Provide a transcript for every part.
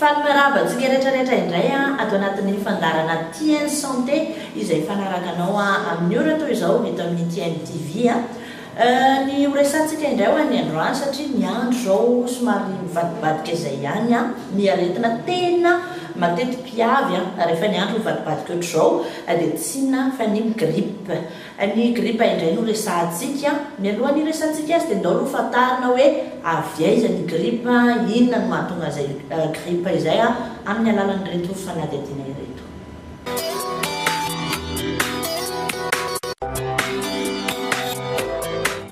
Falmeravantsika rehetrarehetra indray ato anatin'ny fandarana TN Santé izay fanaraka anao amin'ny ora toy izao eto amin'ny TN TV ny horesantsika indray ho an'ny androany satria ny andro zao somary mivadibadika izay ihany ny aretina tena matetiky-piavy rehefa ny andro mivadibadika ohatr'izao dia tsy inona fa ny grippe. Ny grippe indray no resantsika. Mialoha ny resantsika azy dia ndao aloha fantarina hoe avy aiza ny grippe, inona no mahatonga izay grippe izay amin'ny alalan'ireto fanadihadiana ireto.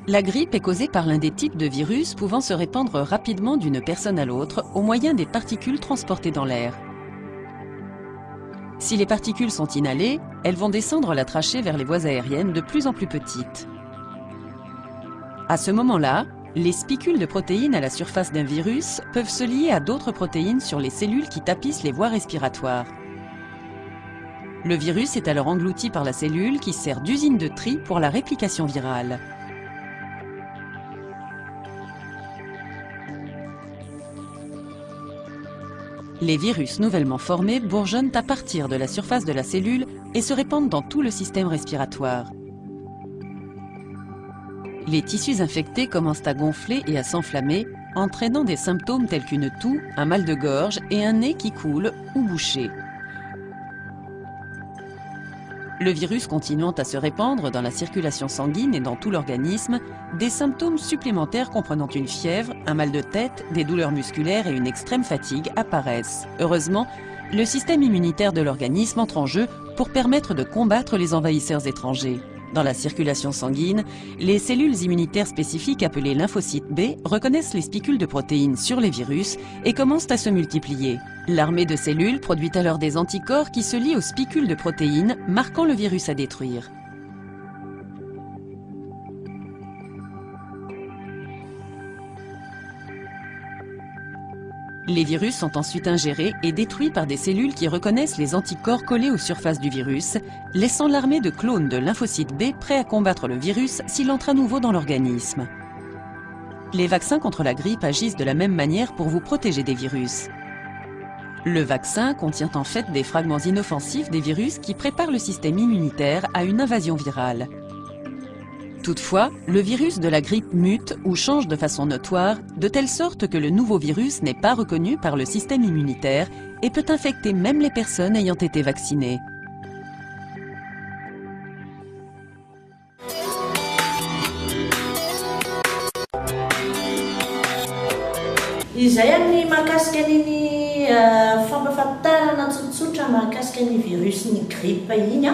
La grippe est causée par l'un des types de virus pouvant se répandre rapidement d'une personne à l'autre au moyen des particules transportées dans l'air. Si les particules sont inhalées, elles vont descendre la trachée vers les voies aériennes de plus en plus petites. À ce moment-là, les spicules de protéines à la surface d'un virus peuvent se lier à d'autres protéines sur les cellules qui tapissent les voies respiratoires. Le virus est alors englouti par la cellule qui sert d'usine de tri pour la réplication virale. Les virus nouvellement formés bourgeonnent à partir de la surface de la cellule et se répandent dans tout le système respiratoire. Les tissus infectés commencent à gonfler et à s'enflammer, entraînant des symptômes tels qu'une toux, un mal de gorge et un nez qui coule ou bouché. Le virus continuant à se répandre dans la circulation sanguine et dans tout l'organisme, des symptômes supplémentaires comprenant une fièvre, un mal de tête, des douleurs musculaires et une extrême fatigue apparaissent. Heureusement, le système immunitaire de l'organisme entre en jeu pour permettre de combattre les envahisseurs étrangers. Dans la circulation sanguine, les cellules immunitaires spécifiques appelées lymphocytes B reconnaissent les spicules de protéines sur les virus et commencent à se multiplier. L'armée de cellules produit alors des anticorps qui se lient aux spicules de protéines, marquant le virus à détruire. Les virus sont ensuite ingérés et détruits par des cellules qui reconnaissent les anticorps collés aux surfaces du virus, laissant l'armée de clones de lymphocytes B prêts à combattre le virus s'il entre à nouveau dans l'organisme. Les vaccins contre la grippe agissent de la même manière pour vous protéger des virus. Le vaccin contient en fait des fragments inoffensifs des virus qui préparent le système immunitaire à une invasion virale. Toutefois, le virus de la grippe mute ou change de façon notoire, de telle sorte que le nouveau virus n'est pas reconnu par le système immunitaire et peut infecter même les personnes ayant été vaccinées. Izay amin'ny mahakasika an'iny fampahafantarana tsotsotra mahakasika ny virus ny grippe iny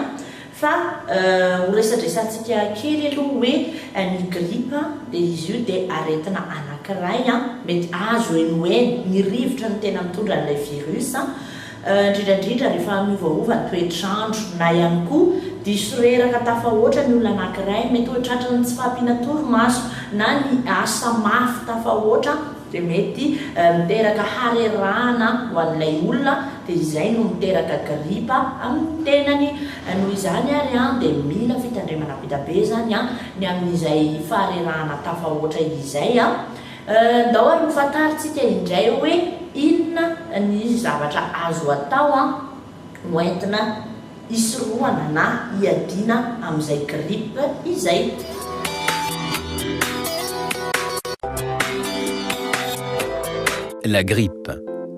fa ho resadresantsika kely aloha hoe ny grippe dia izy io dia aretina anankiray mety azo hoe ny rivotra no tena mitondra an'ilay virus indrindrandrindra rehefa miovaova ny toetrandro na ihany koa diso reraka tafahoatra ny olona anankiray mety hoe tratrany tsy fahampiana torimaso na ny asa mafy tafahoatra dia mety miteraka harerahana ho an'ilay olona dia izay no miteraka grippe amin'ny tenany. Noho izany ary dia mila fitandremana be dia be zany ny amin'izay faharerahana tafahoatra izay ndao ary hofantaritsika indray hoe inona ny zavatra azo atao ho entina hisorohana na hiadiana amin'izay grippe izay. La grippe,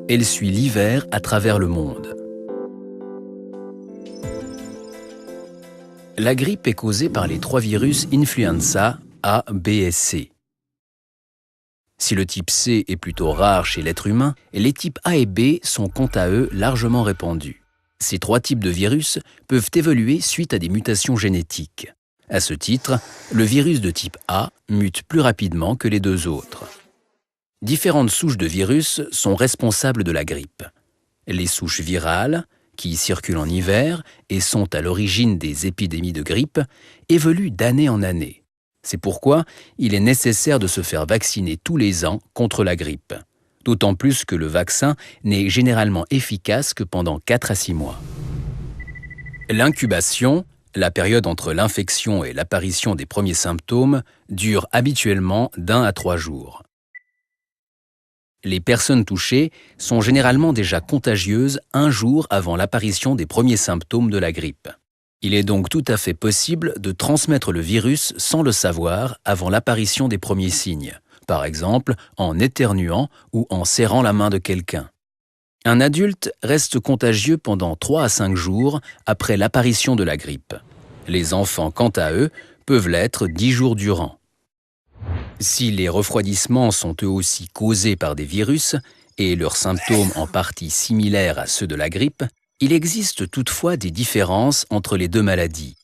elle suit l'hiver à travers le monde. La grippe est causée par les trois virus influenza A, B et C. Si le type C est plutôt rare chez l'être humain, les types A et B sont quant à eux largement répandus. Ces trois types de virus peuvent évoluer suite à des mutations génétiques. À ce titre, le virus de type A mute plus rapidement que les deux autres. Différentes souches de virus sont responsables de la grippe. Les souches virales, qui circulent en hiver et sont à l'origine des épidémies de grippe, évoluent d'année en année. C'est pourquoi il est nécessaire de se faire vacciner tous les ans contre la grippe. D'autant plus que le vaccin n'est généralement efficace que pendant 4 à 6 mois. L'incubation, la période entre l'infection et l'apparition des premiers symptômes, dure habituellement d'1 à 3 jours. Les personnes touchées sont généralement déjà contagieuses un jour avant l'apparition des premiers symptômes de la grippe. Il est donc tout à fait possible de transmettre le virus sans le savoir avant l'apparition des premiers signes, par exemple en éternuant ou en serrant la main de quelqu'un. Un adulte reste contagieux pendant 3 à 5 jours après l'apparition de la grippe. Les enfants, quant à eux, peuvent l'être 10 jours durant. Si les refroidissements sont eux aussi causés par des virus et leurs symptômes en partie similaires à ceux de la grippe, il existe toutefois des différences entre les deux maladies.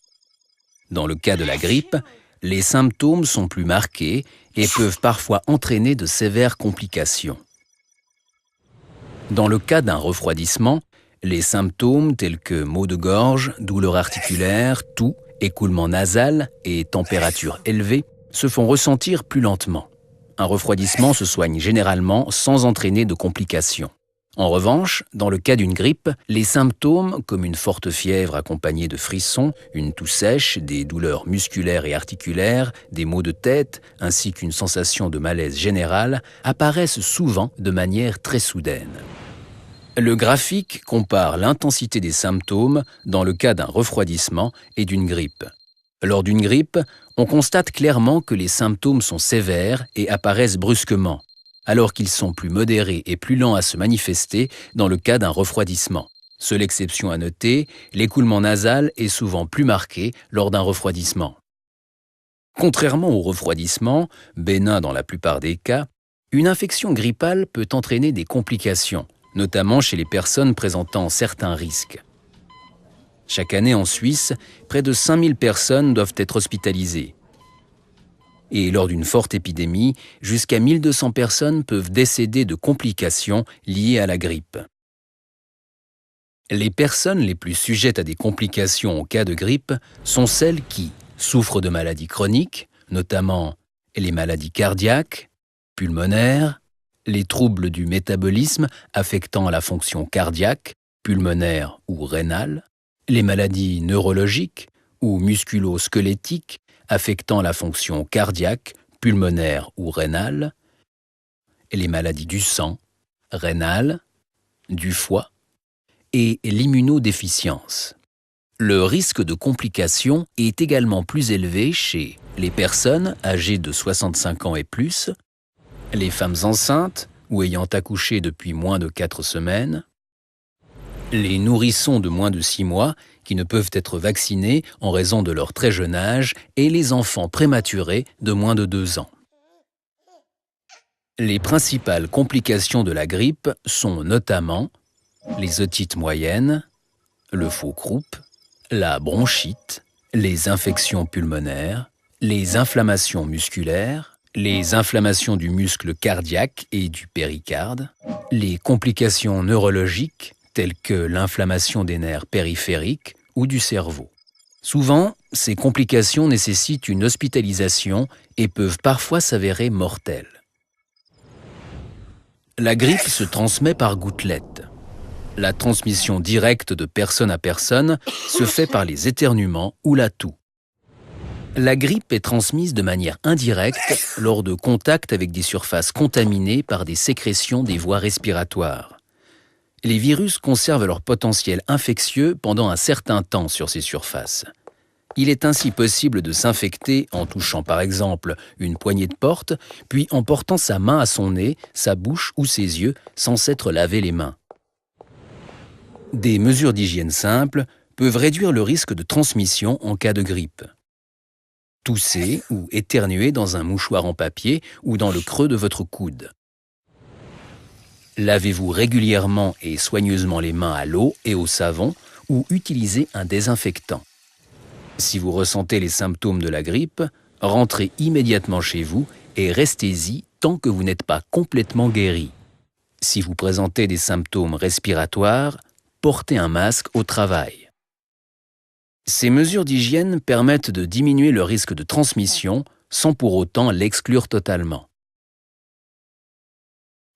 Dans le cas de la grippe, les symptômes sont plus marqués et peuvent parfois entraîner de sévères complications. Dans le cas d'un refroidissement, les symptômes tels que maux de gorge, douleurs articulaires, toux, écoulement nasal et température élevée se font ressentir plus lentement. Un refroidissement se soigne généralement sans entraîner de complications. En revanche, dans le cas d'une grippe, les symptômes, comme une forte fièvre accompagnée de frissons, une toux sèche, des douleurs musculaires et articulaires, des maux de tête, ainsi qu'une sensation de malaise général, apparaissent souvent de manière très soudaine. Le graphique compare l'intensité des symptômes dans le cas d'un refroidissement et d'une grippe. Lors d'une grippe, on constate clairement que les symptômes sont sévères et apparaissent brusquement, alors qu'ils sont plus modérés et plus lents à se manifester dans le cas d'un refroidissement. Seule exception à noter, l'écoulement nasal est souvent plus marqué lors d'un refroidissement. Contrairement au refroidissement, bénin dans la plupart des cas, une infection grippale peut entraîner des complications, notamment chez les personnes présentant certains risques. Chaque année en Suisse, près de 5000 personnes doivent être hospitalisées. Et lors d'une forte épidémie, jusqu'à 1200 personnes peuvent décéder de complications liées à la grippe. Les personnes les plus sujettes à des complications en cas de grippe sont celles qui souffrent de maladies chroniques, notamment les maladies cardiaques, pulmonaires, les troubles du métabolisme affectant la fonction cardiaque, pulmonaire ou rénale, les maladies neurologiques ou musculo-squelettiques affectant la fonction cardiaque, pulmonaire ou rénale, et les maladies du sang, rénale, du foie et l'immunodéficience. Le risque de complications est également plus élevé chez les personnes âgées de 65 ans et plus, les femmes enceintes ou ayant accouché depuis moins de 4 semaines, les nourrissons de moins de 6 mois qui ne peuvent être vaccinés en raison de leur très jeune âge et les enfants prématurés de moins de 2 ans. Les principales complications de la grippe sont notamment les otites moyennes, le faux croup, la bronchite, les infections pulmonaires, les inflammations musculaires, les inflammations du muscle cardiaque et du péricarde, les complications neurologiques telles que l'inflammation des nerfs périphériques ou du cerveau. Souvent, ces complications nécessitent une hospitalisation et peuvent parfois s'avérer mortelles. La grippe se transmet par gouttelettes. La transmission directe de personne à personne se fait par les éternuements ou la toux. La grippe est transmise de manière indirecte lors de contacts avec des surfaces contaminées par des sécrétions des voies respiratoires. Les virus conservent leur potentiel infectieux pendant un certain temps sur ces surfaces. Il est ainsi possible de s'infecter en touchant par exemple une poignée de porte, puis en portant sa main à son nez, sa bouche ou ses yeux sans s'être lavé les mains. Des mesures d'hygiène simples peuvent réduire le risque de transmission en cas de grippe. Tousser ou éternuer dans un mouchoir en papier ou dans le creux de votre coude. Lavez-vous régulièrement et soigneusement les mains à l'eau et au savon ou utilisez un désinfectant. Si vous ressentez les symptômes de la grippe, rentrez immédiatement chez vous et restez-y tant que vous n'êtes pas complètement guéri. Si vous présentez des symptômes respiratoires, portez un masque au travail. Ces mesures d'hygiène permettent de diminuer le risque de transmission sans pour autant l'exclure totalement.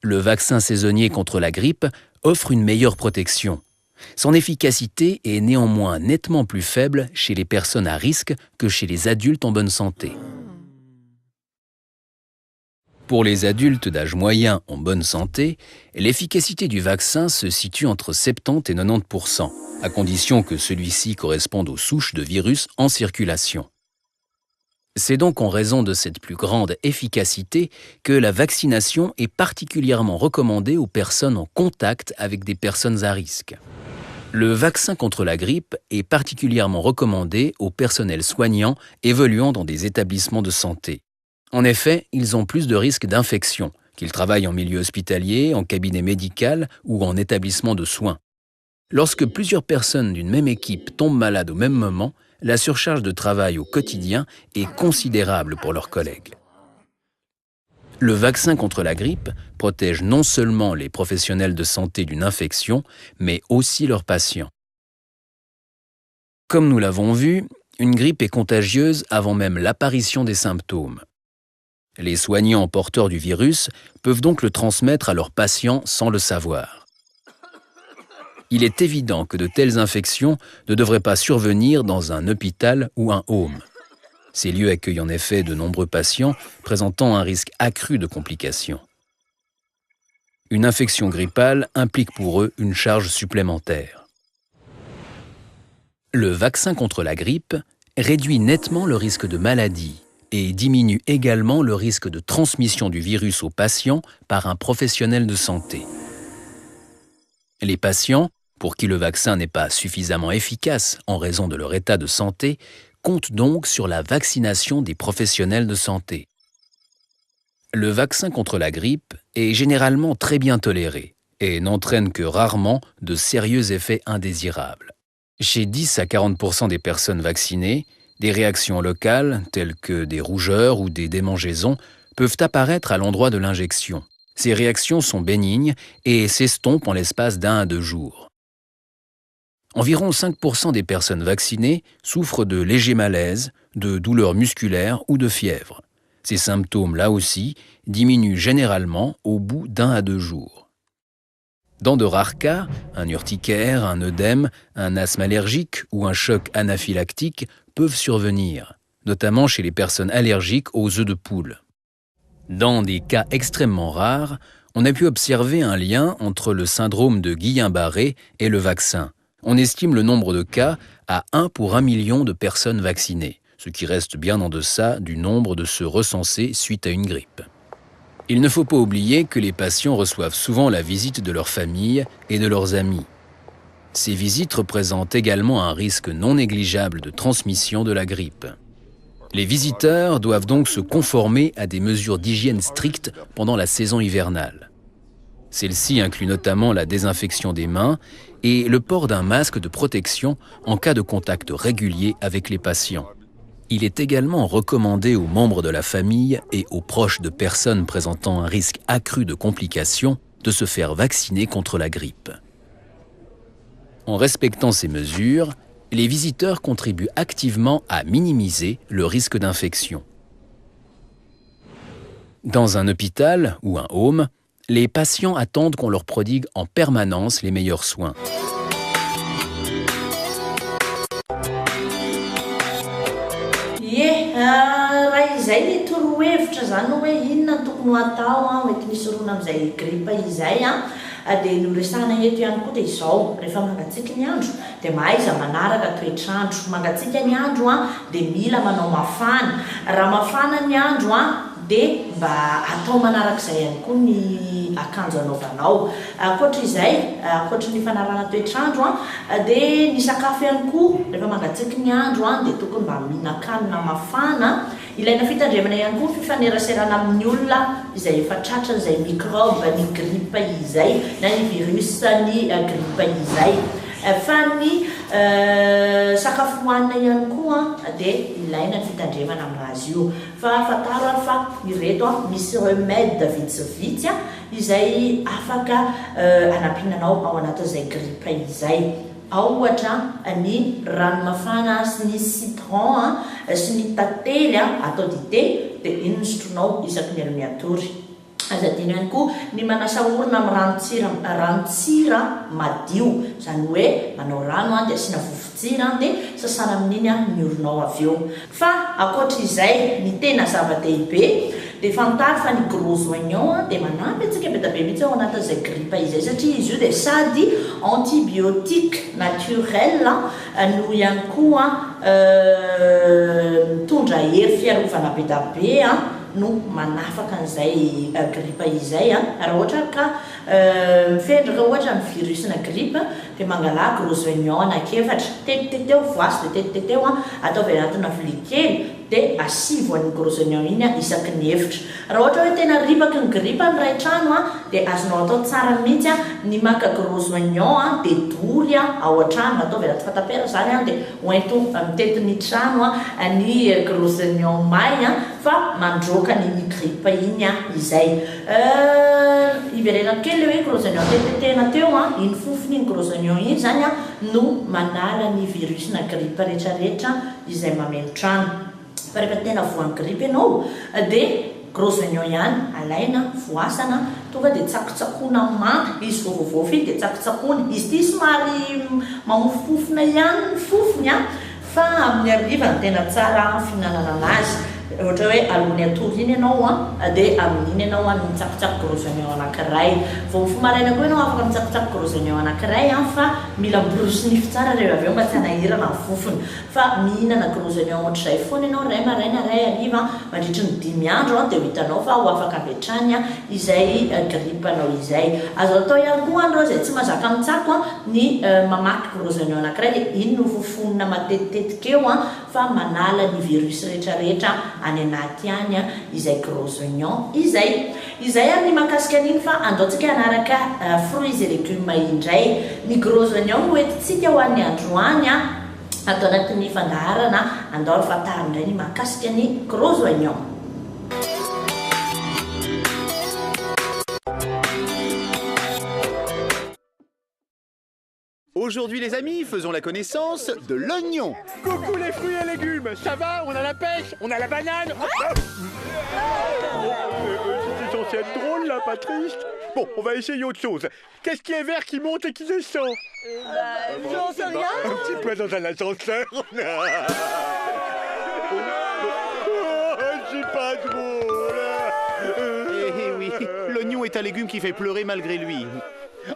Le vaccin saisonnier contre la grippe offre une meilleure protection. Son efficacité est néanmoins nettement plus faible chez les personnes à risque que chez les adultes en bonne santé. Pour les adultes d'âge moyen en bonne santé, l'efficacité du vaccin se situe entre 70 et 90%, à condition que celui-ci corresponde aux souches de virus en circulation. C'est donc en raison de cette plus grande efficacité que la vaccination est particulièrement recommandée aux personnes en contact avec des personnes à risque. Le vaccin contre la grippe est particulièrement recommandé aux personnels soignants évoluant dans des établissements de santé. En effet, ils ont plus de risques d'infection, qu'ils travaillent en milieu hospitalier, en cabinet médical ou en établissement de soins. Lorsque plusieurs personnes d'une même équipe tombent malades au même moment, la surcharge de travail au quotidien est considérable pour leurs collègues. Le vaccin contre la grippe protège non seulement les professionnels de santé d'une infection, mais aussi leurs patients. Comme nous l'avons vu, une grippe est contagieuse avant même l'apparition des symptômes. Les soignants porteurs du virus peuvent donc le transmettre à leurs patients sans le savoir. Il est évident que de telles infections ne devraient pas survenir dans un hôpital ou un home. Ces lieux accueillent en effet de nombreux patients présentant un risque accru de complications. Une infection grippale implique pour eux une charge supplémentaire. Le vaccin contre la grippe réduit nettement le risque de maladie et diminue également le risque de transmission du virus aux patients par un professionnel de santé. Les patients, pour qui le vaccin n'est pas suffisamment efficace en raison de leur état de santé, comptent donc sur la vaccination des professionnels de santé. Le vaccin contre la grippe est généralement très bien toléré et n'entraîne que rarement de sérieux effets indésirables. Chez 10 à 40% des personnes vaccinées, des réactions locales, telles que des rougeurs ou des démangeaisons, peuvent apparaître à l'endroit de l'injection. Ces réactions sont bénignes et s'estompent en l'espace d'1 à 2 jours. Environ 5% des personnes vaccinées souffrent de légers malaises, de douleurs musculaires ou de fièvre. Ces symptômes, là aussi, diminuent généralement au bout d'1 à 2 jours. Dans de rares cas, un urticaire, un œdème, un asthme allergique ou un choc anaphylactique peuvent survenir, notamment chez les personnes allergiques aux œufs de poule. Dans des cas extrêmement rares, on a pu observer un lien entre le syndrome de Guillain-Barré et le vaccin. On estime le nombre de cas à 1 pour 1 million de personnes vaccinées, ce qui reste bien en deçà du nombre de ceux recensés suite à une grippe. Il ne faut pas oublier que les patients reçoivent souvent la visite de leur famille et de leurs amis. Ces visites représentent également un risque non négligeable de transmission de la grippe. Les visiteurs doivent donc se conformer à des mesures d'hygiène strictes pendant la saison hivernale. Celle-ci inclut notamment la désinfection des mains et le port d'un masque de protection en cas de contact régulier avec les patients. Il est également recommandé aux membres de la famille et aux proches de personnes présentant un risque accru de complications de se faire vacciner contre la grippe. En respectant ces mesures, les visiteurs contribuent activement à minimiser le risque d'infection. Dans un hôpital ou un home, les patients attendent qu'on leur prodigue en permanence les meilleurs soins. Raha izay ny torohevitra zany hoe inona no tokony ho atao mety misy rona amin'izay gripa izay dia noresahana eto ihany koa dia izao rehefa mangatsiaka ny andro dia mahaiza manaraka toetr'andro mangatsiaka ny andro dia mila manao mafana raha mafana ny andro dia mba atao manarak'izay ihany koa ny akanjo anaovanao ankoatra izay ankoatra ny fanarahana toetr'andro dia ny sakafo ihany koa rehefa mangatsiaka ny andro dia tokony mba mihinan-kanina mafana ilaina fitandremana ihany koa fifaneraserana amin'ny olona izay efa tratrany izay microbe ny gripa izay na ny virus ny gripa izay fa ny sakafo hohanina ihany koa dia ilaina ny fitandremana amin'azy io fa fataro fa ireto misy remède vitsivitsy izay afaka anampinanao ao anatin'izay gripa izay ao ohatra ny rano mafana sy ny citron sy ny tantely atao dité dia iny ny sotronao isaky ny amin'ny atory azadino ihany koa ny manasa orona amin'ny ranontsira madio zany hoe manao rano dia asiana vovotsira dia sasana amin'iny ny oronao avy eo fa ankoatra izay ny tena zava-dehibe dia fantary fa ny gros oignon dia manampy antsika be da be mihitsy ao anatin'izay grippe izay satria izy io dia sady antibiotique naturel no ihany koa mitondra hery fiarovana be da be no manafaka an'izay grippe izay raha ohatra ka mifendrika ohatra ny virusna grippe dia mangala gros oignon anakefatra tetiteteo voasy dia tetiteteo ataovy anatina vilia kely dia asivo an'ny gros oignon iny isaky ny efitra raha ohatra hoe tena ripaky ny grippe ny ray trano dia azonao atao tsara mihitsy ny maka gros oignon dia dory ao an-trano ataovy anaty fatapera zany dia hoento mitetin'ny trano ny gros oignon may fa mandroaka ny grippe iny izay iverena kely hoe gros oignon tetetena teo iny fofony iny gros oignon iny zany no manala ny virusna grippe rehetrarehetra izay mameno trano fa rehefa tena voan'ny grippe ianao dia gros oignon ihany alaina voasana tonga dia tsakotsakoana manta izy vovovofy iny dia tsakotsakoana izy ty somary mamofofofona ihany ny fofony fa amin'ny arivany tena tsara fihinanana anazy ohatra hoe alony atory iny ianao dia amin'iny ianao mitsakotsaky gros oignon anankiray vao mifomaraina koa ianao afaka mitsakotsaky gros oignon anankiray fa mila miborosy nify tsara rehefa avy eo mba tsy hanahirana ny fofony fa mihinana gros oignon ohatr'izay foana ianao ray maraina ray hariva mandritry ny 5 andro dia ho hitanao fa ho afaka apetrany izay grippe anao izay azo atao ihany koa andro zay tsy mahazaka mitsako ny mamaky gros oignon anankiray dia iny no fofonina matetitetika eo fa manala ny virus rehetrarehetra any anaty any izay gros oignon izay ny makasika an'iny fa andaontsika anaraka fruits et légumes indray ny gros oignon no entintsika ho an'ny androany atao anatin'ny fandaharana andao ny fatary indray ny makasika ny gros oignon. Aujourd'hui les amis, faisons la connaissance de l'oignon. Coucou les fruits et légumes, ça va? On a la pêche, on a la banane. C'est censé être drôle là, pas triste. Bon, on va essayer autre chose. Qu'est-ce qui est vert qui monte et qui descend? J'en sais rien. Un petit peu dans un ascenseur. C'est pas drôle. Eh oui, l'oignon est un légume qui fait pleurer malgré lui.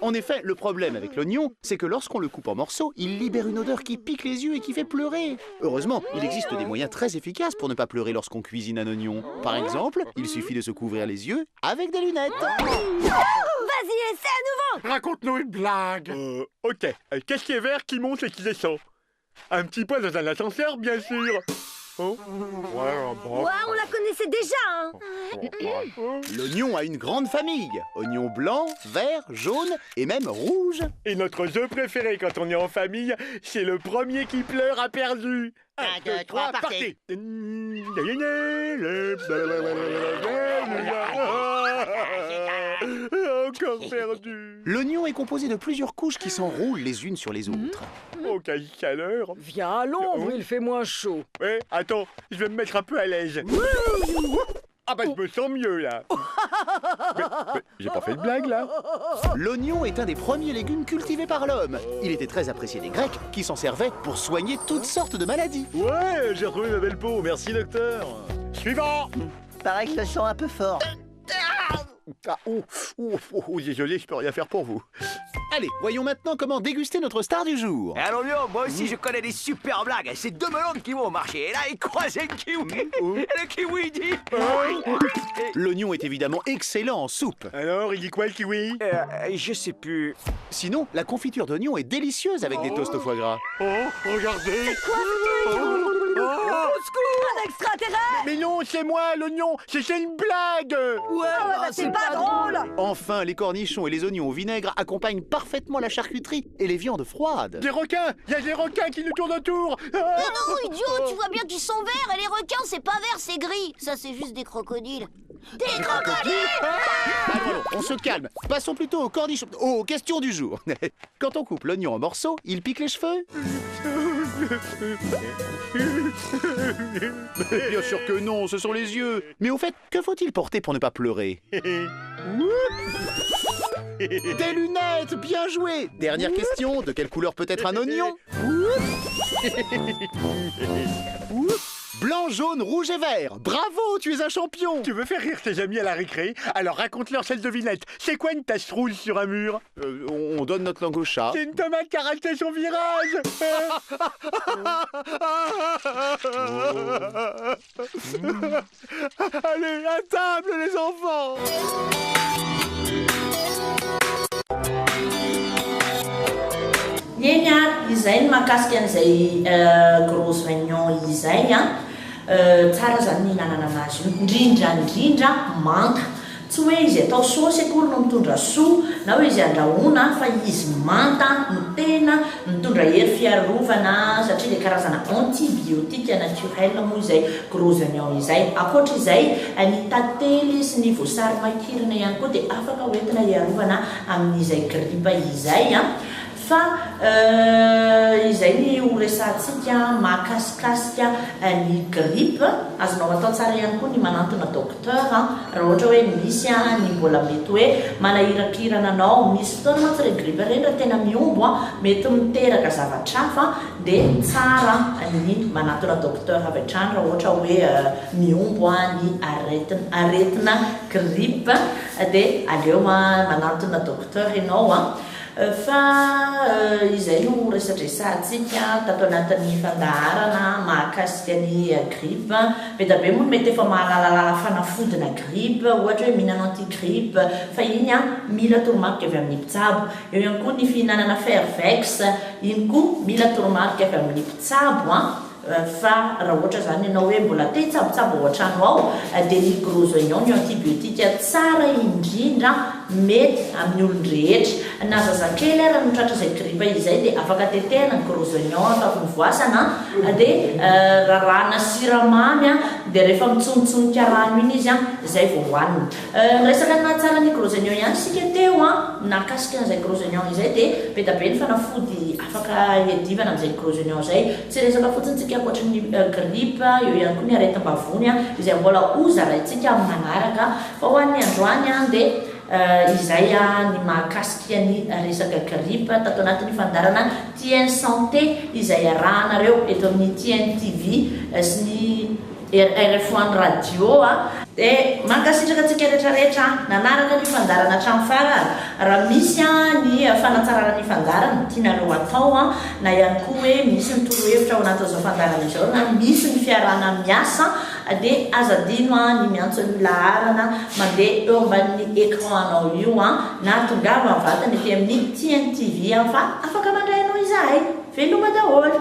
En effet, le problème avec l'oignon, c'est que lorsqu'on le coupe en morceaux, il libère une odeur qui pique les yeux et qui fait pleurer. Heureusement, il existe des moyens très efficaces pour ne pas pleurer lorsqu'on cuisine un oignon. Par exemple, il suffit de se couvrir les yeux avec des lunettes. Vas-y, essaie à nouveau. Raconte-nous une blague. Ok. Qu'est-ce qui est vert qui monte et qui descend? Un petit peu dans un ascenseur, bien sûr. Oh. Ouais, on la connaissait déjà, L'oignon a une grande famille. Oignon blanc, vert, jaune et même rouge. Et notre jeu préféré quand on est en famille, c'est le premier qui pleure a perdu. 1, 2, 3, partez. Encore perdu. L'oignon est composé de plusieurs couches qui s'enroulent les unes sur les autres. Oh, quelle chaleur. Viens à l'ombre, il fait moins chaud. Ouais, attends, je vais me mettre un peu à l'aise. Ah bah je me sens mieux là. Mais j'ai pas fait de blague là. L'oignon est un des premiers légumes cultivés par l'homme. Il était très apprécié des Grecs qui s'en servaient pour soigner toutes sortes de maladies. Ouais, j'ai retrouvé ma belle peau, merci docteur. Suivant. Paraît que je le sens un peu fort. Ah, désolé, je peux rien faire pour vous. Allez, voyons maintenant comment déguster notre star du jour. Alors moi aussi je connais des super blagues. C'est 2 melons qui vont au marché. Et là, ils croisent le kiwi. Et le kiwi dit... L'oignon est évidemment excellent en soupe. Alors, il dit quoi le kiwi? Je sais plus. Sinon, la confiture d'oignon est délicieuse avec des toasts au foie gras. Oh, regardez. Un extraterrestre. Mais non, c'est moi, l'oignon. C'est une blague. Ouais, c'est pas drôle. Enfin, les cornichons et les oignons au vinaigre accompagnent parfaitement la charcuterie et les viandes froides. Des requins. Il y a des requins qui nous tournent autour. Mais non, idiot, tu vois bien qu'ils sont verts et les requins, c'est pas vert, c'est gris. Ça, c'est juste des crocodiles. Des crocodiles. Allons, on se calme. Passons plutôt aux cornichons, aux questions du jour. Quand on coupe l'oignon en morceaux, il pique les cheveux? Bien sûr que non, ce sont les yeux. Mais au fait, que faut-il porter pour ne pas pleurer? Des lunettes, bien joué. Dernière question, de quelle couleur peut être un oignon? blanc, jaune, rouge et vert. Bravo, tu es un champion. Tu veux faire rire tes amis à la récré? Alors raconte-leur cette devinette. C'est quoi une tache rouge sur un mur? On donne notre langue au chat. C'est une tomate qui a raté son virage. Allez, à table les enfants. Eny izay ny mahakasika an'izay gros oignon izay tsara zany mihinanana anazy io indrindra manta tsy hoe izy atao saosy akory no mitondra soa na hoe izy andrahoina fa izy manta no tena mitondra hery fiarovana satria le karazana antibiotika naturel moa izay gros oignon izay. Akoatra izay ny tantely sy ny voasary makirina ihany koa dia afaka hoentina hiarovana amin'izay gripa izay fa izay ny horesantsika mahakasikasika ny gripe azonao atao tsara ihany koa ny manantona docteur raha ohatra hoe misy ny mbola mety hoe manahirakirana anao misy fotoana mantsy le gripe reny raha tena miombo mety miteraka zavatra hafa dia tsara ny manantona docteur avy hatrany raha ohatra hoe miombo ny aretina gripe dia aleo manantona docteur ianao fa izay no resadresantsika tato anatin'ny fandaharana mahakasika ny gripe. Be da be moa mety efa mahalalalala fanafodina gripe ohatra hoe mihinana antigripe fa iny mila toromarika avy amin'ny mpitsabo. Eo ihany koa ny fihinanana fervex iny koa mila toromarika avy amin'ny mpitsabo fa raha ohatra zany ianao hoe mbola te hitsabotsabo ao an-trano ao dia ny gros oignon ny antibiotika tsara indrindra mety amin'ny olon-drehetra na zazakely raha mitratra izay gripe izay dia afaka tetehana ny gros oignon afaka mivoasana dia rarahana siramamy dia rehefa mitsonotsonika rano iny izy izay vao hohanina. Resaka nahatsara ny gros oignon ihany sika teo nakasika an'izay gros oignon izay dia be da be ny fanafody afaka hiadivana amin'izay gros oignon izay. Tsy resaka fotsiny tsika ankoatra ny gripe eo ihany koa ny aretim-bavony izay mbola hozaraintsika amin'ny manaraka fa ho an'ny androany dia izay ny mahakasika ny resaka gripe tato anatin'ny fandarana TN Santé izay arahanareo eto amin'ny TN TV sy ny RF1 radio dia mankasitraka antsika rehetrarehetra nanaraka ny fandarana hatramin'ny farany. Raha misy ny fanatsarana ny fandarana tianareo atao na ihany koa hoe misy ny torohevitra ao anatin'izao fandarana izao na misy ny fiarahana miasa dia azadino ny miantso ny laharana mandeha eo ambanin'ny écran anao io na tongava vatany ety amin'ny TN TV fa afaka mandray anao izahay veloma daholo.